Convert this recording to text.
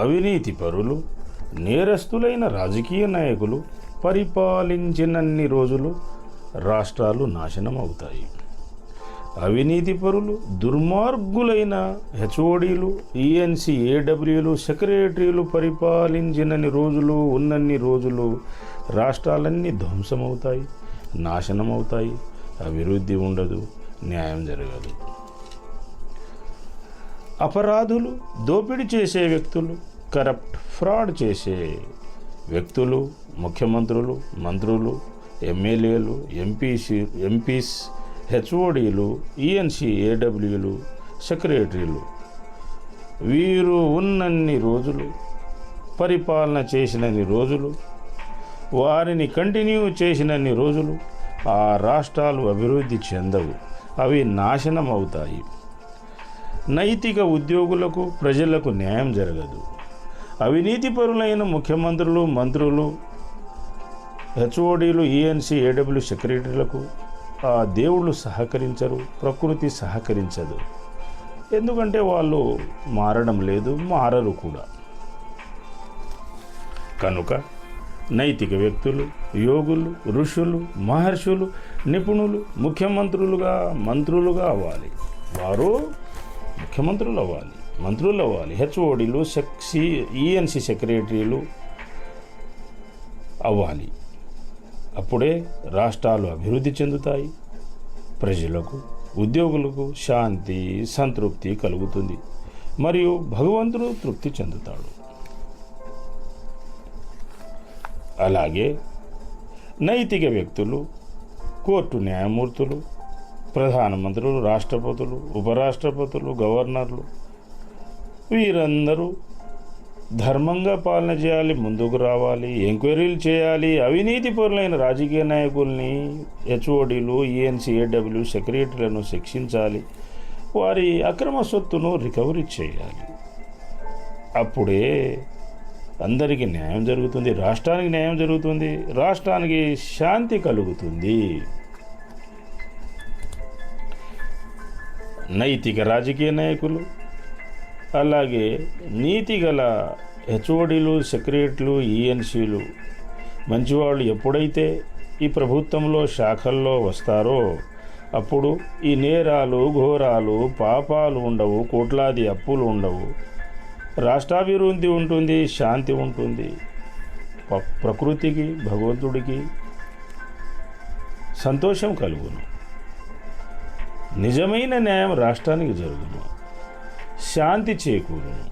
అవినీతి పరులు, నేరస్తులైన రాజకీయ నాయకులు పరిపాలించినన్ని రోజులు రాష్ట్రాలు నాశనం అవుతాయి. అవినీతి పరులు, దుర్మార్గులైన హెచ్ఓడీలు, ఈఎన్సీ, ఏడబ్ల్యూలు, సెక్రటరీలు పరిపాలించినన్ని రోజులు ఉన్నన్ని రోజులు రాష్ట్రాలన్నీ ధ్వంసమవుతాయి, నాశనమవుతాయి. అభివృద్ధి ఉండదు, న్యాయం జరగదు. అపరాధులు, దోపిడీ చేసే వ్యక్తులు, కరప్ట్, ఫ్రాడ్ చేసే వ్యక్తులు, ముఖ్యమంత్రులు, మంత్రులు, ఎమ్మెల్యేలు, ఎంపీస్, హెచ్ఓడీలు, ఈఎన్సీ, ఏడబ్ల్యూలు, సెక్రటరీలు వీరు ఉన్నన్ని రోజులు, పరిపాలన చేసినన్ని రోజులు, వారిని కంటిన్యూ చేసినన్ని రోజులు ఆ రాష్ట్రాలు అభివృద్ధి చెందవు, అవి నాశనం అవుతాయి. నైతిక ఉద్యోగులకు, ప్రజలకు న్యాయం జరగదు. అవినీతిపరులైన ముఖ్యమంత్రులు, మంత్రులు, హెచ్ఓడీలు, ఈఎన్సీ, ఏడబ్ల్యూ సెక్రటరీలకు ఆ దేవుళ్ళు సహకరించరు, ప్రకృతి సహకరించదు. ఎందుకంటే వాళ్ళు మారడం లేదు, మారరు కూడా. కనుక నైతిక వ్యక్తులు, యోగులు, ఋషులు, మహర్షులు, నిపుణులు ముఖ్యమంత్రులుగా, మంత్రులుగా అవ్వాలి. వారు ముఖ్యమంత్రులు అవ్వాలి, మంత్రులు అవ్వాలి, హెచ్ఓడీలు, ఈఎన్సీ సెక్రటరీలు అవ్వాలి. అప్పుడే రాష్ట్రాలు అభివృద్ధి చెందుతాయి. ప్రజలకు, ఉద్యోగులకు శాంతి, సంతృప్తి కలుగుతుంది. మరియు భగవంతుడు తృప్తి చెందుతాడు. అలాగే నైతిక వ్యక్తులు, కోర్టు న్యాయమూర్తులు, ప్రధానమంత్రులు, రాష్ట్రపతులు, ఉపరాష్ట్రపతులు, గవర్నర్లు వీరందరూ ధర్మంగా పాలన చేయాలి, ముందుకు రావాలి, ఎంక్వైరీలు చేయాలి. అవినీతి పరులైన రాజకీయ నాయకుల్ని, హెచ్ఓడీలు, ఈఎన్సీ, ఏడబ్ల్యూ సెక్రటరీలను శిక్షించాలి, వారి అక్రమ సొత్తును రికవరీ చేయాలి. అప్పుడే అందరికీ న్యాయం జరుగుతుంది, రాష్ట్రానికి న్యాయం జరుగుతుంది, రాష్ట్రానికి శాంతి కలుగుతుంది. నైతిక రాజకీయ నాయకులు, అలాగే నీతి గల హెచ్ఓడీలు, సెక్రటరీలు, ఈఎన్సీలు మంచివాళ్ళు ఎప్పుడైతే ఈ ప్రభుత్వంలో శాఖల్లో వస్తారో అప్పుడు ఈ నేరాలు, ఘోరాలు, పాపాలు ఉండవు, కోట్లాది అప్పులు ఉండవు, రాష్ట్రాభివృద్ధి ఉంటుంది, శాంతి ఉంటుంది. ప్రకృతికి, భగవంతుడికి సంతోషం కలుగును. నిజమైన న్యాయం రాష్ట్రానికి జరుగును, శాంతి చేకూరును.